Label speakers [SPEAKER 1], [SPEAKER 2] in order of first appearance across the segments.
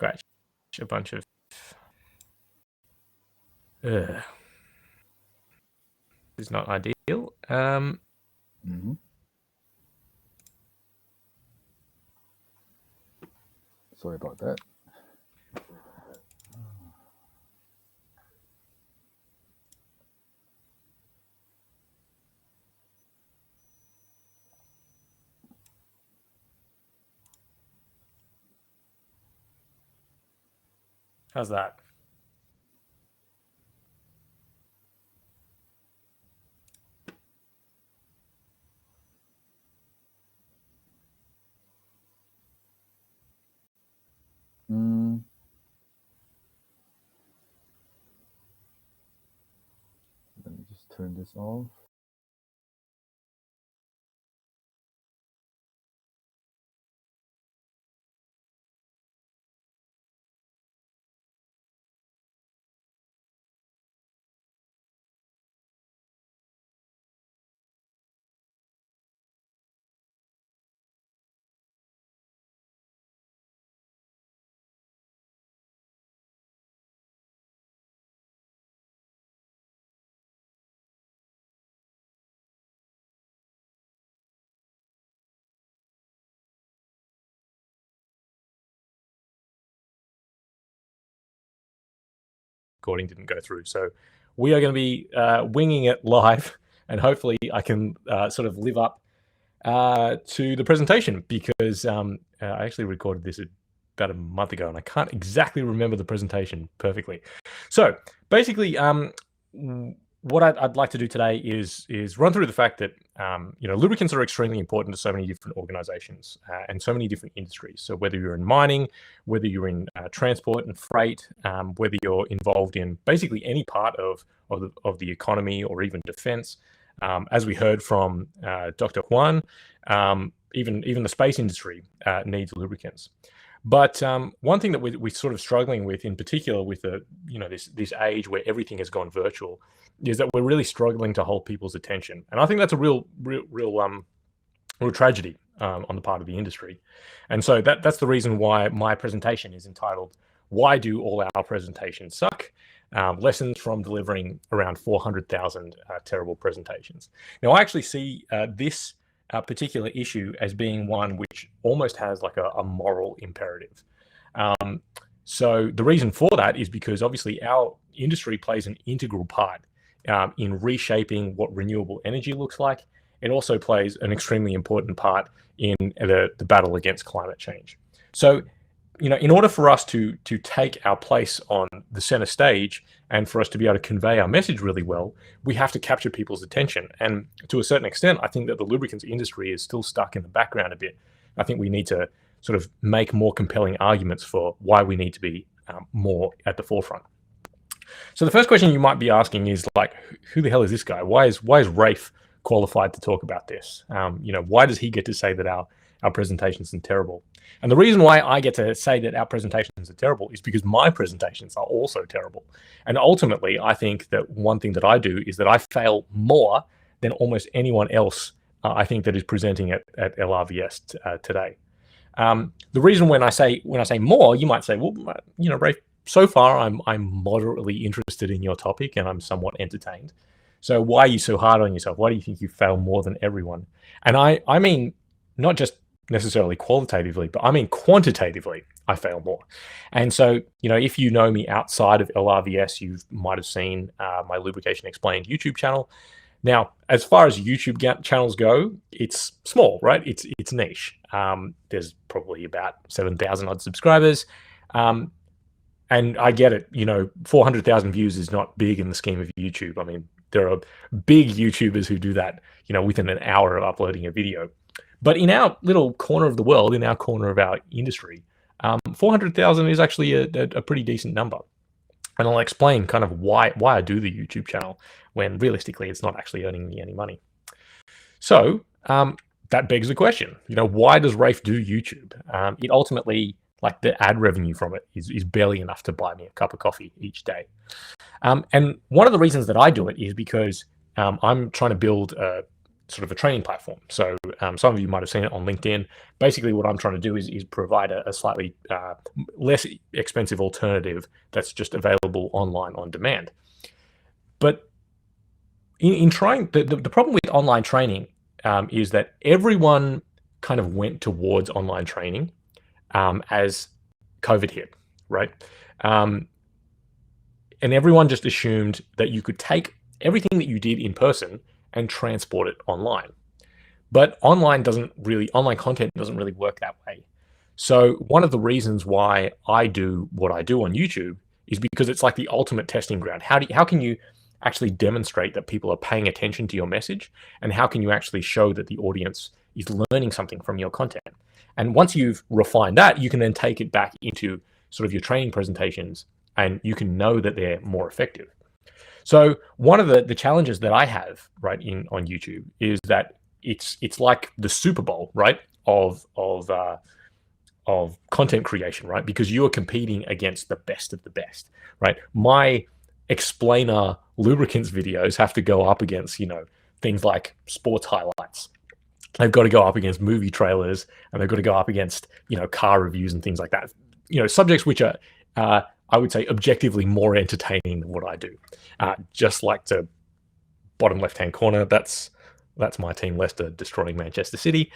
[SPEAKER 1] scratch a bunch of. It's not ideal.
[SPEAKER 2] Sorry about that.
[SPEAKER 1] How's that?
[SPEAKER 2] Let me just turn this off.
[SPEAKER 1] Recording didn't go through, so we are going to be winging it live, and hopefully I can sort of live up to the presentation, because I actually recorded this about a month ago and I can't exactly remember the presentation perfectly. So basically, what I'd like to do today is run through the fact that lubricants are extremely important to so many different organizations and so many different industries. So whether you're in mining, whether you're in transport and freight, whether you're involved in basically any part of the economy or even defense, as we heard from Dr. Juan, even the space industry needs lubricants. But one thing that we're sort of struggling with, in particular with this age where everything has gone virtual, is that we're really struggling to hold people's attention, and I think that's a real tragedy on the part of the industry. And so that's the reason why my presentation is entitled "Why Do All Our Presentations Suck? Lessons from Delivering Around 400,000 Terrible Presentations." Now, I actually see this particular issue as being one which almost has like a moral imperative. So the reason for that is because obviously our industry plays an integral part in reshaping what renewable energy looks like. It also plays an extremely important part in the battle against climate change. So, in order for us to take our place on the center stage and for us to be able to convey our message really well, we have to capture people's attention. And to a certain extent, I think that the lubricants industry is still stuck in the background a bit. I think we need to sort of make more compelling arguments for why we need to be more at the forefront. So the first question you might be asking is like, who the hell is this guy? Why is Rafe qualified to talk about this? Why does he get to say that our presentations are terrible? And the reason why I get to say that our presentations are terrible is because my presentations are also terrible. And ultimately, I think that one thing that I do is that I fail more than almost anyone else, I think, that is presenting at LRVS today. The reason when I say more, you might say, well, Rafe, so far I'm moderately interested in your topic and I'm somewhat entertained. So why are you so hard on yourself? Why do you think you fail more than everyone? And I mean, not just necessarily qualitatively, but I mean quantitatively, I fail more. And so, if you know me outside of LRVS, you might have seen my Lubrication Explained YouTube channel. Now, as far as YouTube channels go, it's small, right? It's niche. There's probably about 7,000 odd subscribers. And I get it, 400,000 views is not big in the scheme of YouTube. I mean, there are big YouTubers who do that, within an hour of uploading a video. But in our little corner of the world, in our corner of our industry, 400,000 is actually a pretty decent number. And I'll explain kind of why I do the YouTube channel when realistically it's not actually earning me any money. So that begs the question, why does Rafe do YouTube? It ultimately, like, the ad revenue from it is barely enough to buy me a cup of coffee each day. And one of the reasons that I do it is because I'm trying to build sort of a training platform. So some of you might have seen it on LinkedIn. Basically, what I'm trying to do is provide a slightly less expensive alternative that's just available online on demand. But in trying, the problem with online training is that everyone kind of went towards online training as COVID hit, right? And everyone just assumed that you could take everything that you did in person and transport it online. But online content doesn't really work that way. So one of the reasons why I do what I do on YouTube is because it's like the ultimate testing ground. How can you actually demonstrate that people are paying attention to your message, and how can you actually show that the audience is learning something from your content? And once you've refined that, you can then take it back into sort of your training presentations, and you can know that they're more effective. So one of the challenges that I have on YouTube is that it's like the Super Bowl, right, of content creation, right? Because you are competing against the best of the best, right? My explainer lubricants videos have to go up against, things like sports highlights. They've got to go up against movie trailers, and they've got to go up against, car reviews and things like that. Subjects which are, I would say, objectively more entertaining than what I do. Just like the bottom left-hand corner, that's my team, Leicester, destroying Manchester City.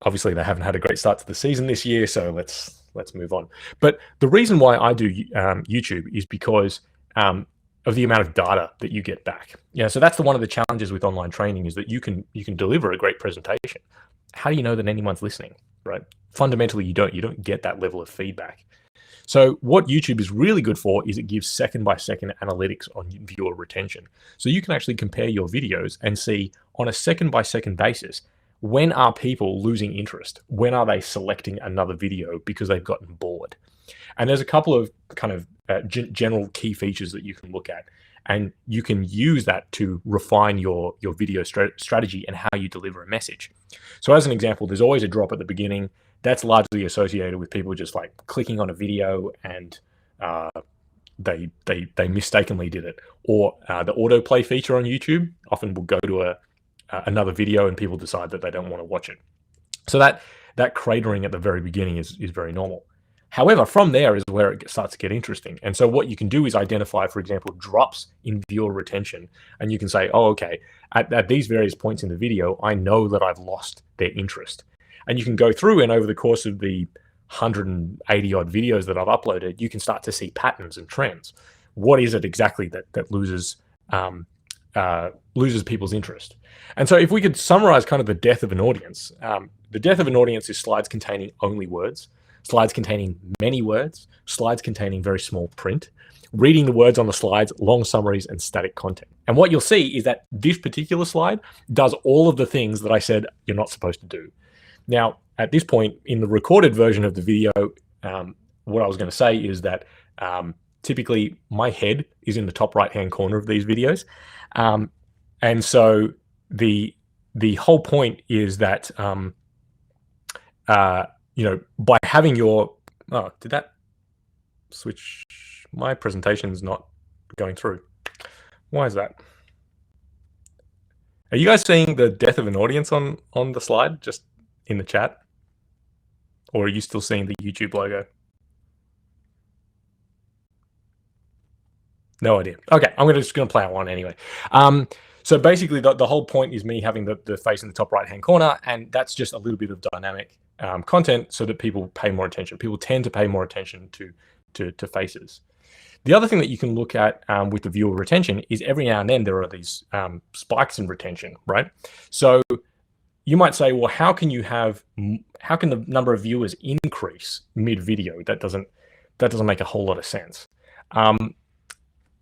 [SPEAKER 1] Obviously, they haven't had a great start to the season this year, so let's move on. But the reason why I do YouTube is because of the amount of data that you get back. So that's one of the challenges with online training, is that you can deliver a great presentation. How do you know that anyone's listening, right? Fundamentally, you don't get that level of feedback. So what YouTube is really good for is it gives second-by-second analytics on viewer retention. So you can actually compare your videos and see on a second-by-second basis, when are people losing interest? When are they selecting another video because they've gotten bored? And there's a couple of kind of general key features that you can look at, and you can use that to refine your video strategy and how you deliver a message. So as an example, there's always a drop at the beginning. That's largely associated with people just like clicking on a video and they mistakenly did it. Or the autoplay feature on YouTube often will go to another video and people decide that they don't want to watch it. So that cratering at the very beginning is very normal. However, from there is where it starts to get interesting. And so what you can do is identify, for example, drops in viewer retention. And you can say, oh, okay, at these various points in the video, I know that I've lost their interest. And you can go through, and over the course of the 180 odd videos that I've uploaded, you can start to see patterns and trends. What is it exactly that loses people's interest? And so if we could summarize kind of the death of an audience, the death of an audience is slides containing only words, slides containing many words, slides containing very small print, reading the words on the slides, long summaries, and static content. And what you'll see is that this particular slide does all of the things that I said you're not supposed to do. Now, at this point in the recorded version of the video, what I was going to say is that typically my head is in the top right-hand corner of these videos. And so the whole point is that, by having your, did that switch? My presentation's not going through. Why is that? Are you guys seeing the death of an audience on the slide, just in the chat? Or are you still seeing the YouTube logo? No idea. Okay, I'm just going to play out one anyway. So basically, the whole point is me having the face in the top right-hand corner, and that's just a little bit of dynamic content so that people pay more attention. People tend to pay more attention to faces. The other thing that you can look at with the viewer retention is every now and then there are these spikes in retention, right? So you might say, well, how can the number of viewers increase mid-video? That doesn't make a whole lot of sense.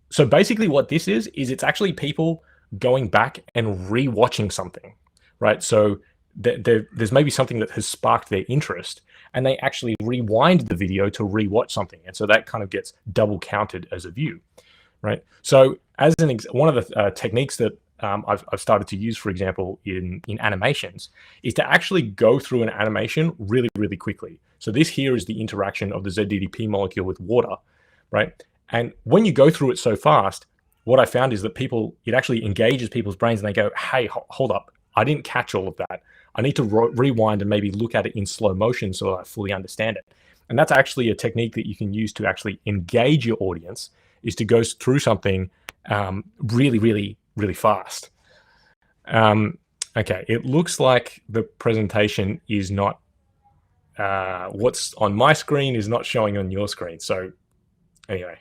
[SPEAKER 1] So basically what this is it's actually people going back and re-watching something, right? So there's maybe something that has sparked their interest, and they actually rewind the video to re-watch something. And so that kind of gets double counted as a view, right? So as one of the techniques that I've started to use, for example, in animations, is to actually go through an animation really, really quickly. So this here is the interaction of the ZDDP molecule with water, right? And when you go through it so fast, what I found is that it actually engages people's brains, and they go, hey, hold up, I didn't catch all of that. I need to rewind and maybe look at it in slow motion so that I fully understand it. And that's actually a technique that you can use to actually engage your audience, is to go through something really, really, really fast. Okay, it looks like the presentation is not, what's on my screen is not showing on your screen. So anyway,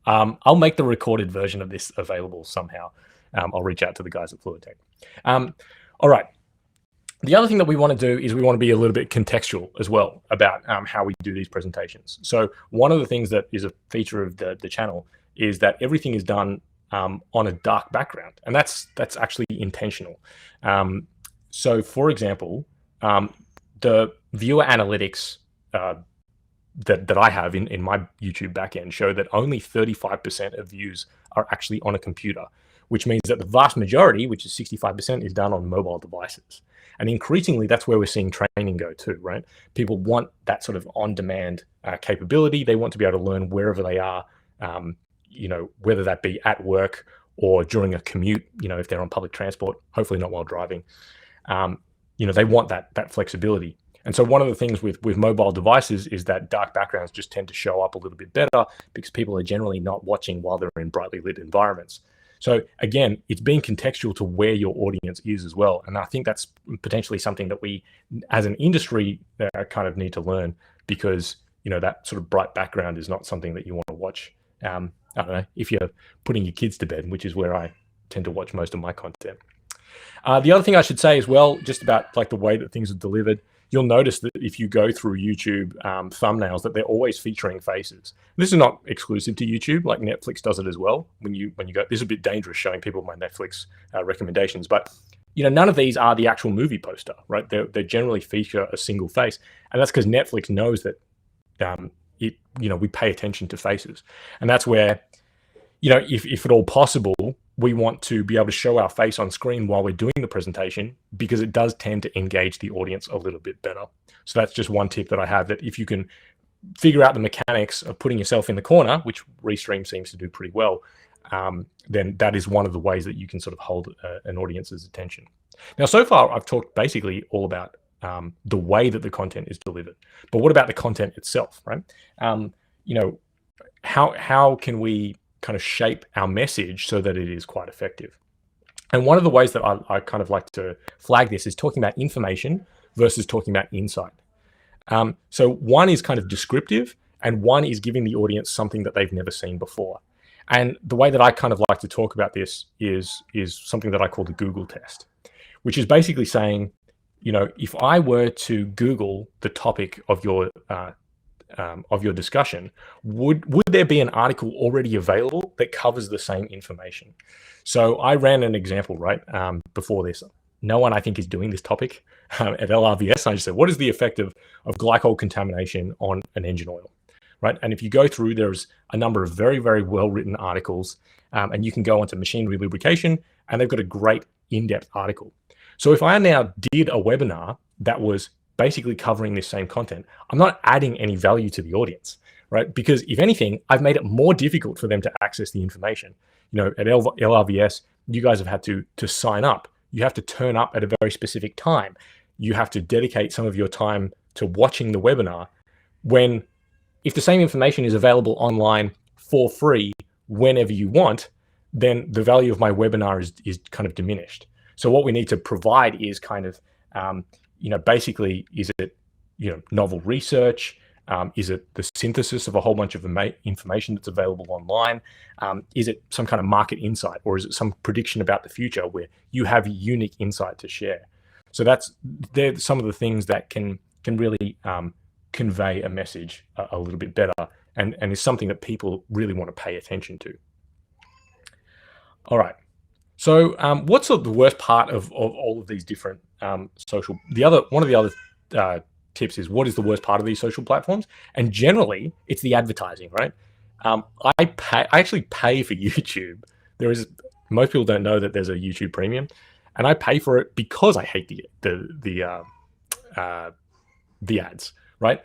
[SPEAKER 1] I'll make the recorded version of this available somehow. I'll reach out to the guys at Fluidtech. All right. The other thing that we want to do is we want to be a little bit contextual as well about how we do these presentations. So one of the things that is a feature of the channel is that everything is done on a dark background, and that's actually intentional. So for example, the viewer analytics that I have in my YouTube backend show that only 35% of views are actually on a computer, which means that the vast majority, which is 65%, is done on mobile devices. And increasingly, that's where we're seeing training go too, right? People want that sort of on-demand capability. They want to be able to learn wherever they are, whether that be at work or during a commute, if they're on public transport, hopefully not while driving. They want that flexibility. And so one of the things with mobile devices is that dark backgrounds just tend to show up a little bit better because people are generally not watching while they're in brightly lit environments. So again, it's being contextual to where your audience is as well. And I think that's potentially something that we, as an industry, kind of need to learn, because, that sort of bright background is not something that you want to watch. I don't know, if you're putting your kids to bed, which is where I tend to watch most of my content. The other thing I should say as well, just about like the way that things are delivered, you'll notice that if you go through YouTube thumbnails, that they're always featuring faces. This is not exclusive to YouTube, like Netflix does it as well. When you go, this is a bit dangerous showing people my Netflix recommendations, but none of these are the actual movie poster, right? They generally feature a single face, and that's because Netflix knows that we pay attention to faces, and that's where if at all possible, we want to be able to show our face on screen while we're doing the presentation, because it does tend to engage the audience a little bit better. So that's just one tip that I have, that if you can figure out the mechanics of putting yourself in the corner, which Restream seems to do pretty well, then that is one of the ways that you can sort of hold an audience's attention. Now, so far, I've talked basically all about the way that the content is delivered. But what about the content itself, right? How can we kind of shape our message so that it is quite effective? And one of the ways that I kind of like to flag this is talking about information versus talking about insight. So one is kind of descriptive, and one is giving the audience something that they've never seen before. And the way that I kind of like to talk about this is something that I call the Google test, which is basically saying, if I were to Google the topic of your discussion, would there be an article already available that covers the same information? So I ran an example, right, before this. No one, I think, is doing this topic at LRVS. I just said, what is the effect of glycol contamination on an engine oil, right? And if you go through, there's a number of very, very well-written articles, and you can go onto machinery lubrication, and they've got a great in-depth article. So if I now did a webinar that was basically covering this same content, I'm not adding any value to the audience, right? Because if anything, I've made it more difficult for them to access the information. At LRVS, you guys have had to sign up. You have to turn up at a very specific time. You have to dedicate some of your time to watching the webinar, when if the same information is available online for free whenever you want, then the value of my webinar is kind of diminished. So what we need to provide is kind of, basically, is it, novel research? Is it the synthesis of a whole bunch of information that's available online? Is it some kind of market insight, or is it some prediction about the future where you have unique insight to share? So they're some of the things that can really convey a message a little bit better, and is something that people really want to pay attention to. All right. So what's the worst part of all of these different social? One of the other tips is, what is the worst part of these social platforms? And generally, it's the advertising, right? I actually pay for YouTube. Most people don't know that there's a YouTube Premium, and I pay for it because I hate the ads, right?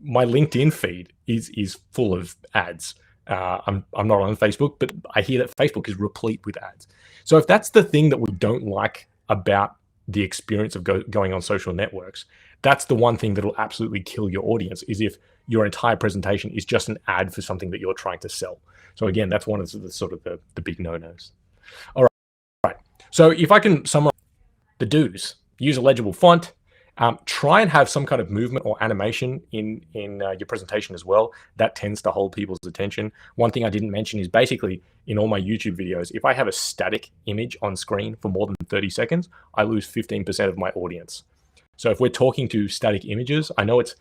[SPEAKER 1] My LinkedIn feed is full of ads. I'm not on Facebook, but I hear that Facebook is replete with ads. So if that's the thing that we don't like about the experience of going on social networks, that's the one thing that will absolutely kill your audience, is if your entire presentation is just an ad for something that you're trying to sell. So again, that's one of the sort of the big no-nos. All right. So if I can summarize the do's: use a legible font, try and have some kind of movement or animation in your presentation as well. That tends to hold people's attention. One thing I didn't mention is basically in all my YouTube videos, if I have a static image on screen for more than 30 seconds, I lose 15% of my audience. So if we're talking to static images, I know it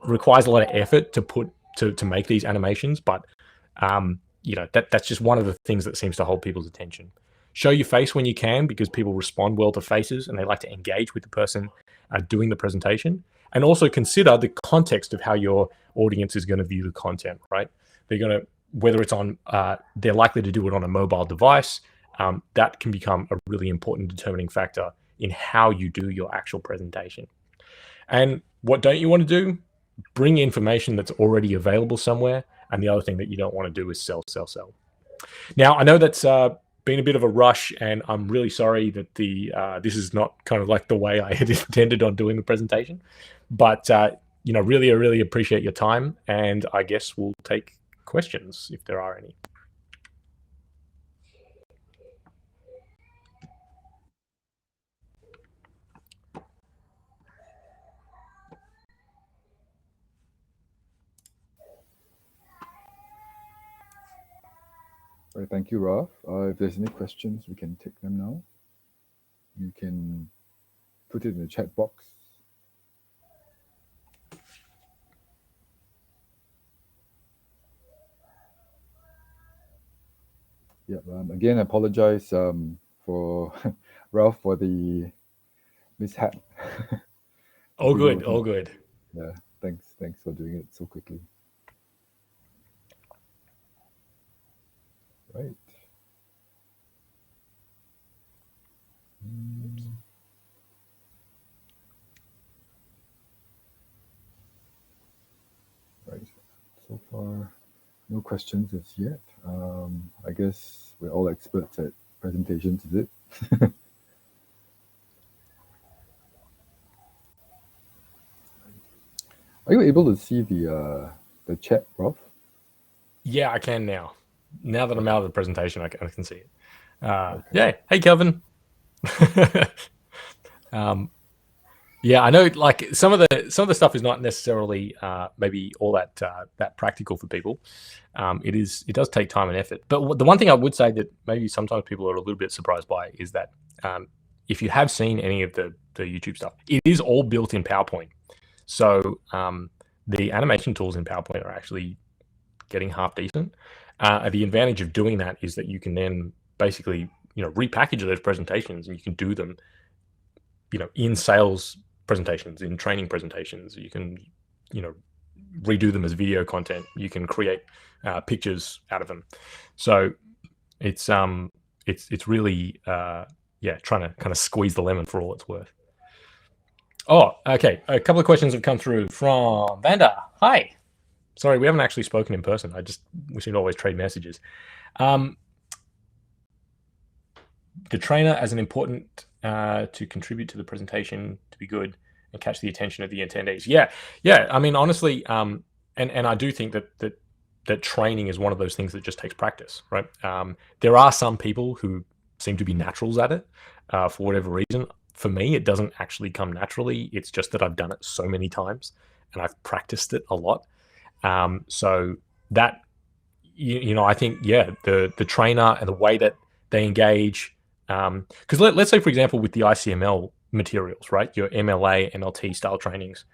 [SPEAKER 1] requires a lot of effort to make these animations, but that's just one of the things that seems to hold people's attention. Show your face when you can, because people respond well to faces and they like to engage with the person doing the presentation. And also consider the context of how your audience is going to view the content, right? They're going to, whether it's on, they're likely to do it on a mobile device. That can become a really important determining factor in how you do your actual presentation. And what don't you want to do? Bring information that's already available somewhere. And the other thing that you don't want to do is sell. Now, I know that's been a bit of a rush, and I'm really sorry that this is not kind of like the way I had intended on doing the presentation. But really appreciate your time, and I guess we'll take questions if there are any.
[SPEAKER 2] All right, thank you, Ralph. If there's any questions, we can take them now. You can put it in the chat box. Yeah. Again, I apologize for Ralph for the mishap.
[SPEAKER 1] All good.
[SPEAKER 2] Yeah. Thanks for doing it so quickly. Right. Right. So far, no questions as yet. I guess we're all experts at presentations, is it? Are you able to see the chat, Ralph?
[SPEAKER 1] Yeah, I can now. Now that I'm out of the presentation, I can see it.
[SPEAKER 2] Okay.
[SPEAKER 1] Yeah. Hey, Kelvin. Yeah, I know. Like some of the stuff is not necessarily maybe all that practical for people. It does take time and effort. But the one thing I would say that maybe sometimes people are a little bit surprised by is that if you have seen any of the YouTube stuff, it is all built in PowerPoint. So the animation tools in PowerPoint are actually getting half decent. The advantage of doing that is that you can then basically repackage those presentations, and you can do them in sales presentations, in training presentations. You can redo them as video content. You can create pictures out of them. So it's really trying to kind of squeeze the lemon for all it's worth. Oh, okay. A couple of questions have come through from Vanda. Hi. Sorry, we haven't actually spoken in person. We seem to always trade messages. The trainer as an important to contribute to the presentation to be good and catch the attention of the attendees. Yeah. I mean, honestly, and I do think that training is one of those things that just takes practice, right? There are some people who seem to be naturals at it for whatever reason. For me, it doesn't actually come naturally. It's just that I've done it so many times and I've practiced it a lot. So that, I think, the trainer and the way that they engage, because let's say, for example, with the ICML materials, right, your MLA, MLT style trainings,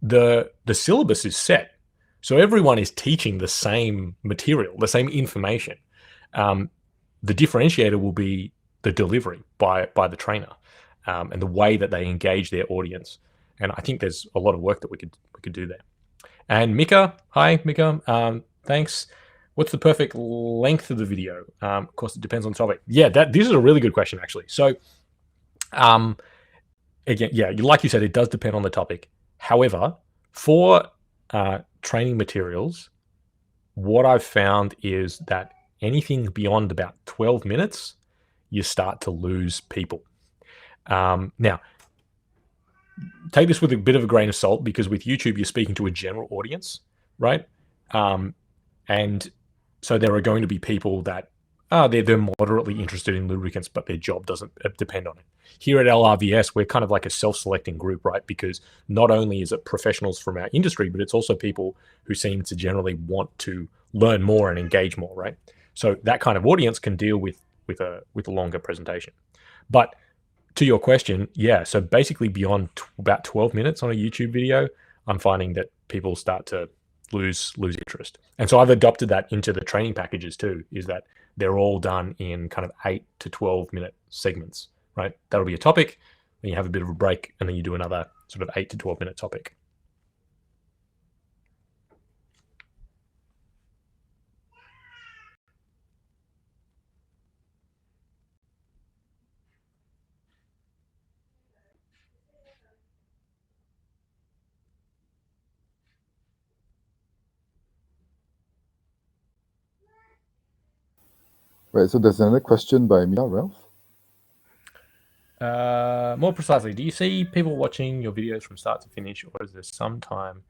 [SPEAKER 1] the syllabus is set. So everyone is teaching the same material, the same information. The differentiator will be the delivery by the trainer and the way that they engage their audience. And I think there's a lot of work that we could do there. And Mika, hi, Mika. Thanks. What's the perfect length of the video? Of course, it depends on the topic. Yeah, this is a really good question, actually. So, again, like you said, it does depend on the topic. However, for training materials, what I've found is that anything beyond about 12 minutes, you start to lose people. Now, take this with a bit of a grain of salt, because with YouTube, you're speaking to a general audience, right? And so there are going to be people that they're moderately interested in lubricants, but their job doesn't depend on it. Here at LRVS, we're kind of like a self-selecting group, right? Because not only is it professionals from our industry, but it's also people who seem to generally want to learn more and engage more, right? So that kind of audience can deal with a longer presentation. But to your question, yeah. So basically, beyond about 12 minutes on a YouTube video, I'm finding that people start to lose interest. And so I've adopted that into the training packages too. Is that they're all done in kind of 8 to 12-minute segments, right? That'll be a topic, then you have a bit of a break, and then you do another sort of 8 to 12-minute topic.
[SPEAKER 2] Right. So there's another question by Mia, Ralph.
[SPEAKER 1] More precisely, do you see people watching your videos from start to finish, or is there some time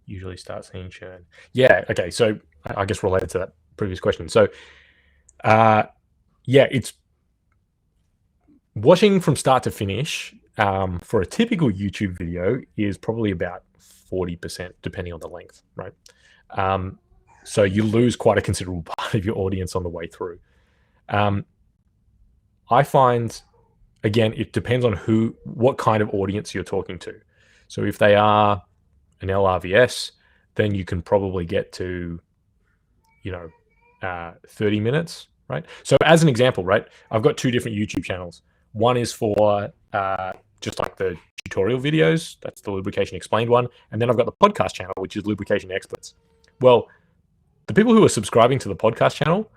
[SPEAKER 1] usually start seeing churn? Yeah. Okay. So I guess related to that previous question. So, yeah, it's watching from start to finish. For a typical YouTube video is probably about 40%, depending on the length, right? So you lose quite a considerable part of your audience on the way through. I find, again, it depends on what kind of audience you're talking to. So if they are an LRVS, then you can probably get to, 30 minutes, right? So as an example, right, I've got 2 different YouTube channels. One is for just like the tutorial videos. That's the Lubrication Explained one. And then I've got the podcast channel, which is Lubrication Experts. Well, the people who are subscribing to the podcast channel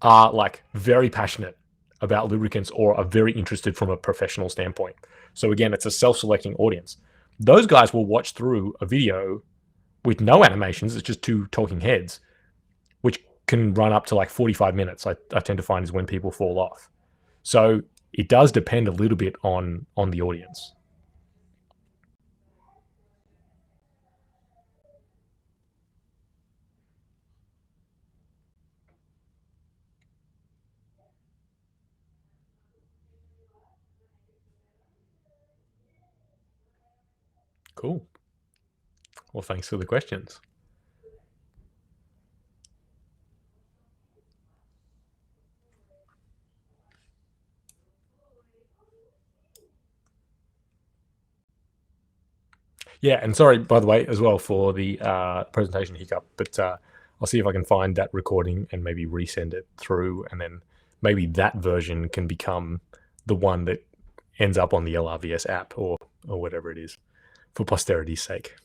[SPEAKER 1] are like very passionate about lubricants or are very interested from a professional standpoint. So again, it's a self-selecting audience. Those guys will watch through a video with no animations. It's just 2 talking heads, which can run up to like 45 minutes. I tend to find is when people fall off. So it does depend a little bit on the audience. Cool. Well, thanks for the questions. Yeah, and sorry, by the way, as well for the presentation hiccup, but I'll see if I can find that recording and maybe resend it through, and then maybe that version can become the one that ends up on the LRVS app or whatever it is, for posterity's sake.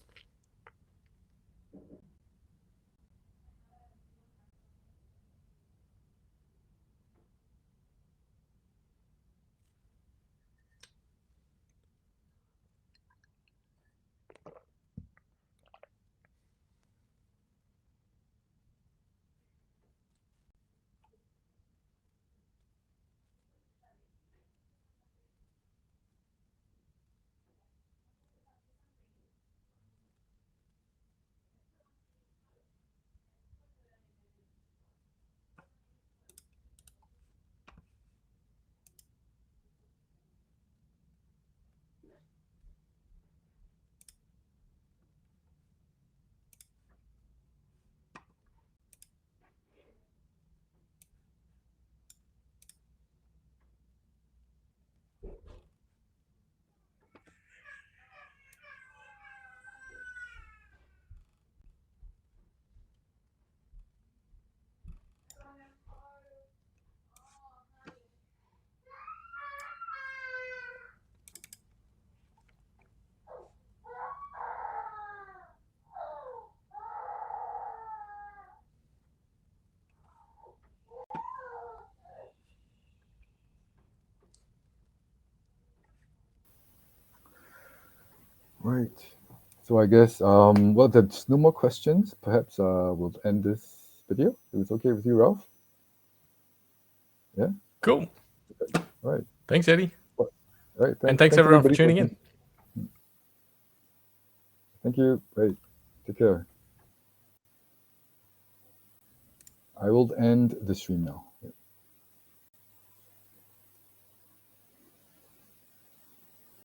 [SPEAKER 2] Right. So I guess, well, there's no more questions. Perhaps we'll end this video. If it's okay with you, Ralph? Yeah?
[SPEAKER 1] Cool.
[SPEAKER 2] Right.
[SPEAKER 1] Thanks, Eddie.
[SPEAKER 2] All right.
[SPEAKER 1] And thanks everyone for
[SPEAKER 2] everybody
[SPEAKER 1] tuning in.
[SPEAKER 2] Thank you. Right. Take care. I will end the stream now.